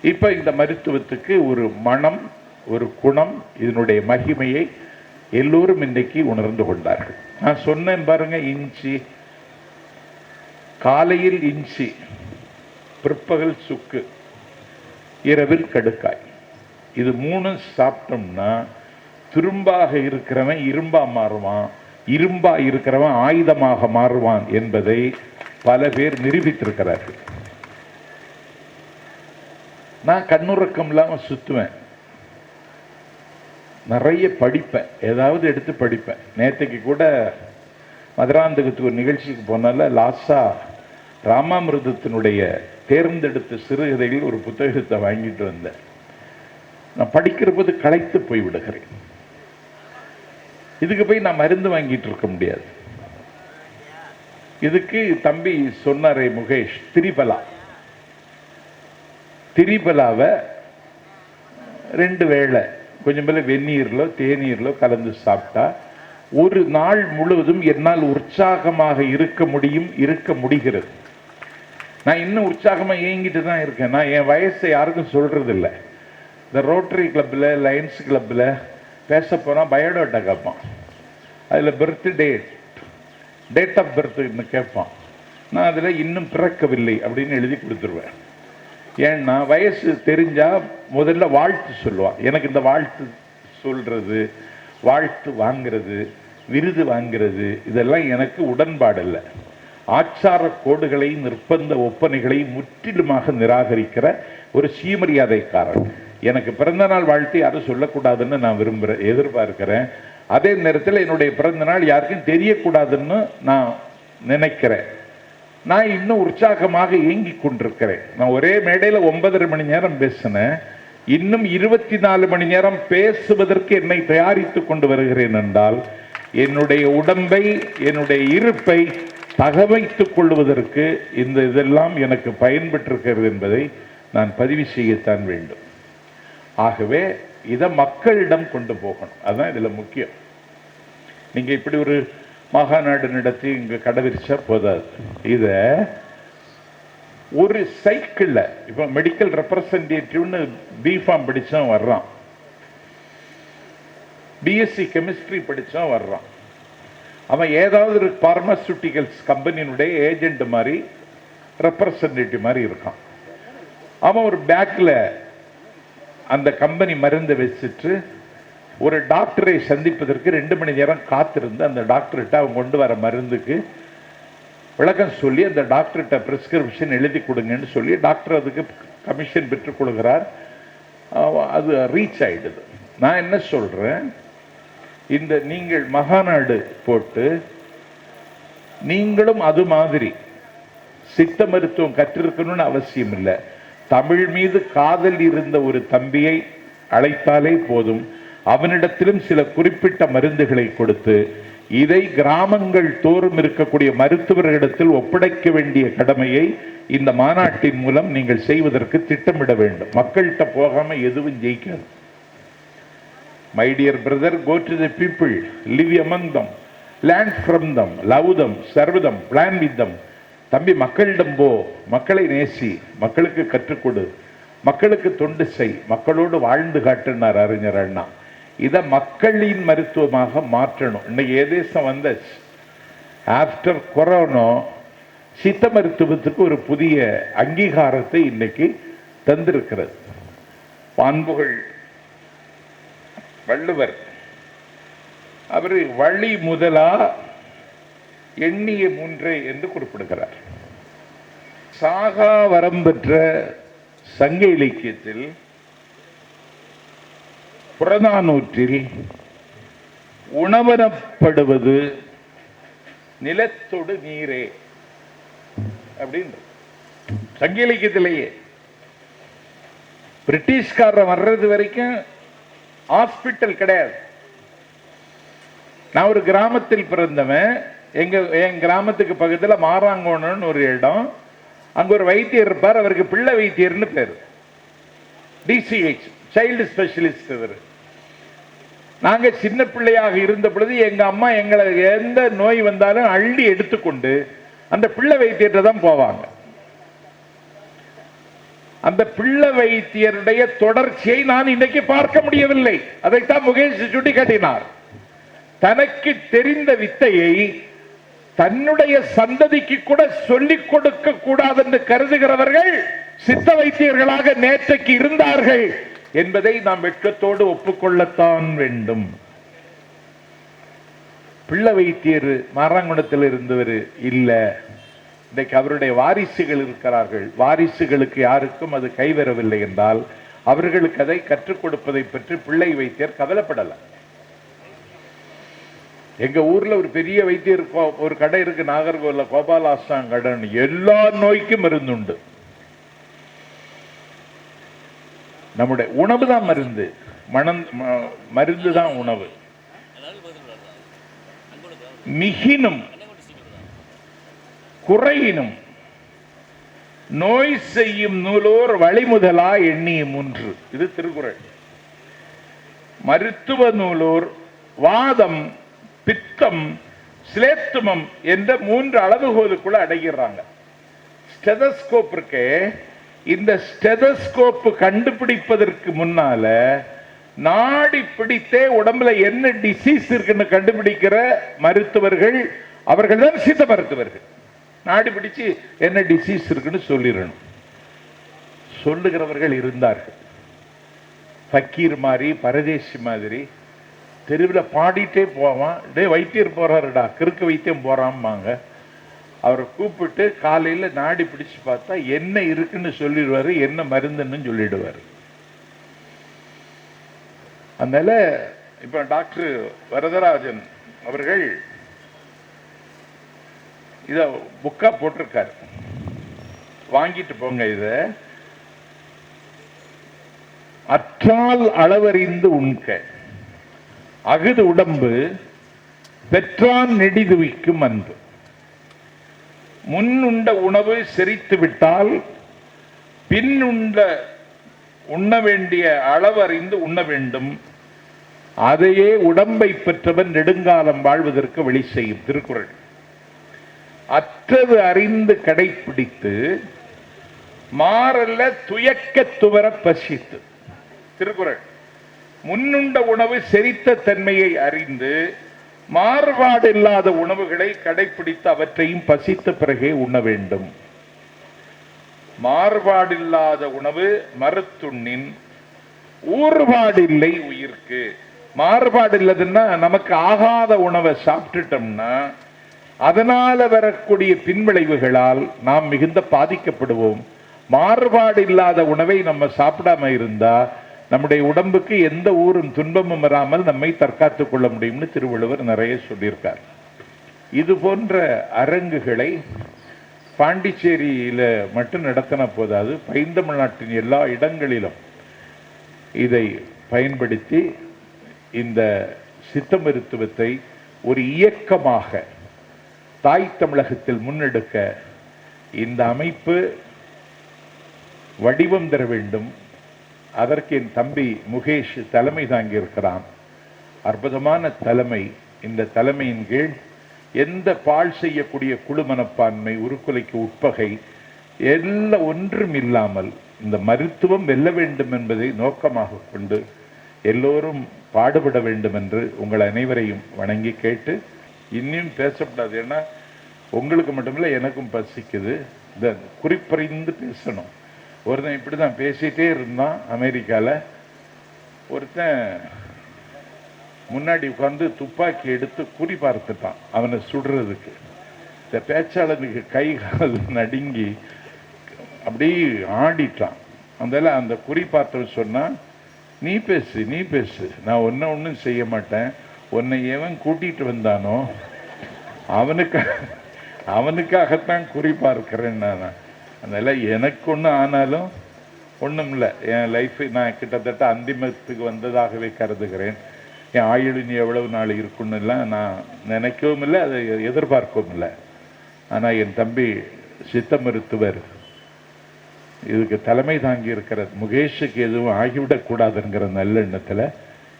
இப்ப இந்த மருத்துவத்துக்கு ஒரு மனம், ஒரு குணம், இதனுடைய மகிமையை எல்லோரும் இன்றைக்கு உணர்ந்து கொண்டார்கள். நான் சொன்னேன் பாருங்க, இஞ்சி காலையில் இஞ்சி, பிற்பகல் சுக்கு, இரவில் கடுக்காய், இது மூணு சாப்பிட்டோம்னா துரும்பாக இருக்கிறவன் இரும்பா மாறுவான், இரும்பா இருக்கிறவன் ஆயுதமாக மாறுவான் என்பதை பல பேர் நிரூபித்திருக்கிறார்கள். நான் கண்ணுறக்கம் இல்லாம சுத்துவேன், நிறைய படிப்பேன், ஏதாவது எடுத்து படிப்பேன். நேற்றுக்கு கூட மதுராந்தகத்துக்கு ஒரு நிகழ்ச்சிக்கு போனால லாசா ராமாமிர்தத்தினுடைய தேர்ந்தெடுத்த சிறுகதைகள் ஒரு புத்தகத்தை வாங்கிட்டு வந்தேன். நான் படிக்கிற போது களைத்து போய் விடுகிறேன். இதுக்கு போய் நான் மருந்து வாங்கிட்டு இருக்க முடியாது. இதுக்கு தம்பி சொன்னாரே முகேஷ், திரிபலாவை 2 வேளை கொஞ்சம் மேல வெந்நீர்லோ தேநீர்லோ கலந்து சாப்பிட்டா ஒரு நாள் முழுவதும் என்னால் உற்சாகமாக இருக்க முடிகிறது. நான் இன்னும் உற்சாகமா ஏங்கிட்டு தான் இருக்கேன். நான் என் வயசை யாருக்கும் சொல்றது இல்லை. இந்த ரோட்டரி கிளப்ல, லயன்ஸ் கிளப்ல பேச போனா பயோடேட்டா கேட்பான், அதுல டேட் ஆஃப் பர்த்னு கேட்பான். நான் அதுல இன்னும் பிறக்கவில்லை அப்படின்னு எழுதி கொடுத்துருவேன். ஏன்னா வயசு தெரிஞ்சா முதல்ல வாழ்த்து சொல்லுவான். எனக்கு இந்த வாழ்த்து சொல்றது, வாழ்த்து வாங்கிறது, விருது வாங்கிறது இதெல்லாம் எனக்கு உடன்பாடு இல்லை. ஆச்சார கோடுகளை, நிர்பந்த ஒப்பனைகளை முற்றிலுமாக நிராகரிக்கிற ஒரு சுயமரியாதைக்காரன். எனக்கு பிறந்த நாள் வாழ்த்து யாரும் சொல்லக்கூடாதுன்னு நான் எதிர்பார்க்கிறேன். அதே நேரத்தில் என்னுடைய பிறந்த நாள் யாருக்கும் தெரியக்கூடாதுன்னு நான் நினைக்கிறேன். நான் இன்னும் உற்சாகமாக இயங்கிக் கொண்டிருக்கிறேன். நான் ஒரே மேடையில் 9.5 மணி நேரம் பேசினேன். இன்னும் 24 மணி நேரம் பேசுவதற்கு என்னை தயாரித்துக் கொண்டு வருகிறேன் என்றால் என்னுடைய உடம்பை, என்னுடைய இருப்பை தகவைத்துக் கொள்வதற்கு இதெல்லாம் எனக்கு பயன்பட்டிருக்கிறது என்பதை நான் பதிவு செய்யத்தான் வேண்டும். ஆகவே இதை மக்களிடம் கொண்டு போகணும், அதுதான் இதுல முக்கியம். நீங்க இப்படி ஒரு மகாநாடு நடத்தி இங்க கடைவிரிச்சா போதாது. இத ஒரு சைக்கிள்ல, இப்ப மெடிக்கல் ரெப்ரசன்டேட்டிவ்னு பிஃபார்ம் படிச்சவன் வர்றான், பிஎஸ்சி கெமிஸ்ட்ரி படிச்சவன் வர்றான். அவன் ஏதாவது ஒரு பார்மாசூட்டிகல்ஸ் கம்பெனியினுடைய ஏஜென்ட் மாதிரி, ரெப்ரசன்டேட்டிவ் மாதிரி இருக்கான். அவன் ஒரு பேக்ல அந்த கம்பெனி மருந்தை வச்சுட்டு ஒரு டாக்டரை சந்திப்பதற்கு 2 மணி நேரம் காத்திருந்து அந்த டாக்டர்கிட்ட அவங்க கொண்டு வர மருந்துக்கு விளக்கம் சொல்லி அந்த டாக்டர்கிட்ட பிரிஸ்கிரிப்ஷன் எழுதி கொடுங்கன்னு சொல்லி டாக்டர் அதுக்கு கமிஷன் பெற்றுக் கொடுக்கிறார். அது ரீச் ஆயிடுது. நான் என்ன சொல்றேன், இந்த நீங்கள் மகாநாடு போட்டு நீங்களும் அது மாதிரி சித்த மருத்துவம் கற்றிருக்கணும்னு அவசியம் இல்லை. தமிழ் மீது காதல் இருந்த ஒரு தம்பியை அழைத்தாலே போதும், அவனிடத்திலும் சில குறிப்பிட்ட மருந்துகளை கொடுத்து இதை கிராமங்கள் தோறும் இருக்கக்கூடிய மருத்துவர்களிடத்தில் ஒப்படைக்க வேண்டிய கடமையை இந்த மாநாட்டின் மூலம் நீங்கள் செய்வதற்கு திட்டமிட வேண்டும். மக்கள்கிட்ட போகாம எதுவும் ஜெயிக்காது. My dear brother, go to the people, live among them, learn from them, love them, serve them, plan with them. தம்பி, மக்களிடம் போ, மக்களை நேசி, மக்களுக்கு கற்றுக்கொடு, மக்களுக்கு தொண்டு செய், மக்களோடு வாழ்ந்து காட்டுனார் அறிஞர் அண்ணா. இதை மக்களின் மருத்துவமாக மாற்றணும். இன்னைக்கு ஏதேசம் வந்த ஆஃப்டர் கொரோனா சித்த மருத்துவத்துக்கு ஒரு புதிய அங்கீகாரத்தை இன்னைக்கு தந்திருக்கிறது. பான்புகள் வள்ளுவர் அவர் வழி முதலா எண்ணிய மூன்றே என்று குறிப்பிடுகிறார். சாகா வரம் பெற்ற சங்க இலக்கியத்தில் புறநானூற்றில் உணவனப்படுவது நிலத்தொடு நீரே அப்படின்னு சங்க இலக்கியத்திலேயே. பிரிட்டிஷ்காரன் வர்றது வரைக்கும் ஹாஸ்பிட்டல் கிடையாது. நான் ஒரு கிராமத்தில் பிறந்தவன். என் கிராமத்துக்கு பக்கத்தில் மாராங்கோணன்னு ஒரு இடம். அங்க ஒரு வைத்தியர் இருப்பார், அவருக்கு பிள்ளை வைத்தியர்னு பேர், டிசிஹெச், சைல்டு ஸ்பெஷலிஸ்ட். நாங்க சின்ன பிள்ளையாக இருந்த பொழுது எங்க அம்மா எங்களை எந்த நோய் வந்தாலும் அள்ளி எடுத்துக்கொண்டு அந்த பிள்ளை வைத்தியர்கிட்ட தான் போவாங்க. அந்த பிள்ளை வைத்தியருடைய தொடர்ச்சியை நான் இன்னைக்கு பார்க்க முடியவில்லை. அதைத்தான் முகேஷ் சுட்டி காட்டினார். தனக்கு தெரிந்த வித்தையை தன்னுடைய சந்ததிக்கு கூட சொல்லிக் கொடுக்க கூடாது என்று கருதுகிறவர்கள் சித்த வைத்தியர்களாக நேற்றைக்கு இருந்தார்கள் என்பதை நாம் வெட்கத்தோடு ஒப்புக்கொள்ளத்தான் வேண்டும். பிள்ளை வைத்தியர் மாராங்குணத்தில் இருந்தவர் இல்ல, இன்றைக்கு அவருடைய வாரிசுகள் இருக்கிறார்கள். வாரிசுகளுக்கு யாருக்கும் அது கைவரவில்லை என்றால் அவர்களுக்கு அதை கற்றுக் கொடுப்பதை பற்றி பிள்ளை வைத்தியர் கவலைப்படல. எங்க ஊர்ல ஒரு பெரிய வைத்தியர் ஒரு கடை இருக்கு, நாகர்கோவில்ல, கோபாலாஸ்தான் கடன். எல்லா நோய்க்கும் மருந்துண்டு. நம்முடைய உணவு தான் மருந்து, மருந்து தான் உணவு. மிகினும் குறையினும் நோய் செய்யும் நூலோர் வழிமுதலா எண்ணிய மூன்று. இது திருக்குறள். மருத்துவ நூலோர் வாதம், பித்தம், சிலேத்துமம் என்ற 3 அளவுகோலுக்குள்ள அடைகிறாங்க. ஸ்டெதஸ்கோப் இருக்கே, இந்த ஸ்டெதஸ்கோப் கண்டுபிடிப்பதற்கு முன்னால நாடி பிடித்தே உடம்புல என்ன டிசீஸ் இருக்குன்னு கண்டுபிடிக்கிற மருத்துவர்கள் அவர்கள் தான் சித்த மருத்துவர்கள். நாடி பிடிச்சு என்ன டிசீஸ் இருக்குன்னு சொல்லிடணும். சொல்லுகிறவர்கள் இருந்தார்கள். ஃபக்கீர் மாதிரி, பரதேசி மாதிரி தெருவில் பாடிட்டே போவான். டே வைத்தியர் போறாருடா, கிறுக்கு வைத்தியம் போறாம்பாங்க. அவரை கூப்பிட்டு காலையில் நாடி பிடிச்சு பார்த்தா என்ன இருக்குன்னு சொல்லிடுவாரு, என்ன மருந்துன்னு சொல்லிடுவாரு. அதனால இப்ப டாக்டர் வரதராஜன் அவர்கள் இத புக்கா போட்டிருக்காரு, வாங்கிட்டு போங்க. இத அற்றால் அளவறிந்து உண்க, அகுது உடம்பு பெற்றான் நெடிதுவிக்கும் அன்பு. முன்னுண்ட உணவு செரித்து விட்டால் பின் உண்ண வேண்டிய அளவறிந்து உண்ண வேண்டும். அதையே உடம்பை பெற்றவன் நெடுங்காலம் வாழ்வதற்கு வழி செய்யும். திருக்குறள். அற்றது அறிந்து கடைப்பிடித்து மாறல்ல துயக்க துவர பசித்து. திருக்குறள். முன்னுண்ட உணவு செரித்த தன்மையை அறிந்து மாறுபாடு இல்லாத உணவுகளை கடைப்பிடித்து அவற்றையும் பசித்த பிறகே உண்ண வேண்டும். மாறுபாடில்லாத உணவு மறுத்துண்ணின் ஊறுபாடு இல்லை உயிர்க்கு. மாறுபாடு இல்லதுன்னா நமக்கு ஆகாத உணவை சாப்பிட்டுட்டோம்னா அதனால வரக்கூடிய பின்விளைவுகளால் நாம் மிகுந்த பாதிக்கப்படுவோம். மாறுபாடு இல்லாத உணவை நம்ம சாப்பிடாம இருந்தா நம்முடைய உடம்புக்கு எந்த ஊரும் துன்பமும் வராமல் நம்மை தற்காத்துக் கொள்ள முடியும்னு திருவள்ளுவர் நிறைய சொல்லியிருக்கார். இது போன்ற அரங்குகளை பாண்டிச்சேரியில மட்டும் நடத்தின போதாது, பைந்தமிழ்நாட்டின் எல்லா இடங்களிலும் இதை பயன்படுத்தி இந்த சித்த மருத்துவத்தை ஒரு இயக்கமாக தாய் தமிழகத்தில் முன்னெடுக்க இந்த அமைப்பு வடிவம் தர வேண்டும். அதற்கு என் தம்பி முகேஷ் தலைமை தாங்கி இருக்கிறான். அற்புதமான தலைமை. இந்த தலைமையின் கீழ் எந்த பால் செய்யக்கூடிய குழு மனப்பான்மை, உருக்குலைக்கு உட்பகை எல்லாம் ஒன்றும் இல்லாமல் இந்த மருத்துவம் வெல்ல வேண்டும் என்பதை நோக்கமாக கொண்டு எல்லோரும் பாடுபட வேண்டும் என்று உங்கள் அனைவரையும் வணங்கி கேட்டு, இன்னும் பேசப்படாது. ஏன்னா உங்களுக்கு மட்டுமில்லை, எனக்கும் பசிக்குது. இந்த குறிப்பறிந்து பேசணும். ஒருத்தன் இப்படி தான் பேசிகிட்டே இருந்தான். அமெரிக்காவில் ஒருத்தன் முன்னாடி உட்கார்ந்து துப்பாக்கி எடுத்து குறி பார்த்துட்டான் அவனை சுடுறதுக்கு. இந்த பேச்சாளனுக்கு கை கால் நடுங்கி அப்படியே ஆடிட்டான். அந்த குறி பார்த்தவன் சொன்னான், நீ பேசு, நான் ஒன்றும் செய்ய மாட்டேன். உன்னை எவன் கூட்டிகிட்டு வந்தானோ அவனுக்காகத்தான் குறி பார்க்கிறேன் நான். அதனால் எனக்கு ஒன்றும் ஆனாலும் ஒன்றும் இல்லை. என் லைஃபை நான் கிட்டத்தட்ட அந்திமத்துக்கு வந்ததாகவே கருதுகிறேன். என் ஆயுளின் எவ்வளவு நாள் இருக்குன்னுலாம் நான் நினைக்கவும் இல்லை, அதை எதிர்பார்க்கவும் இல்லை. ஆனால் என் தம்பி சித்த மருத்துவர் இதுக்கு தலைமை தாங்கி இருக்கிற முகேஷுக்கு எதுவும் ஆகிவிடக்கூடாதுங்கிற நல்ல எண்ணத்தில்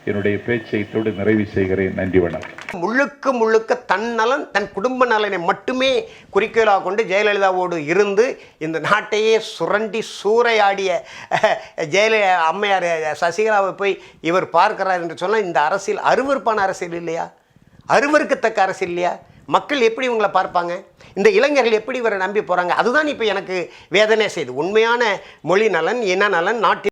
என்னுடைய பேச்சை இத்தோடு நிறைவு செய்கிறேன். நன்றி, வணக்கம். முழுக்க தன் நலன், தன் குடும்ப நலனை மட்டுமே குறிக்கோளாக கொண்டு ஜெயலலிதாவோடு இருந்து இந்த நாட்டையே சுரண்டி சூறையாடிய அம்மையார் சசிகலாவை போய் இவர் பார்க்கிறார் என்று சொன்னால் இந்த அரசியல் அருவருப்பான அரசியல் இல்லையா? அருவருக்கத்தக்க அரசியல் இல்லையா? மக்கள் எப்படி இவங்களை பார்ப்பாங்க? இந்த இளைஞர்கள் எப்படி இவரை நம்பி போகிறாங்க? அதுதான் இப்போ எனக்கு வேதனை செய்யுது. உண்மையான மொழி நலன், இன நலன், நாட்டின்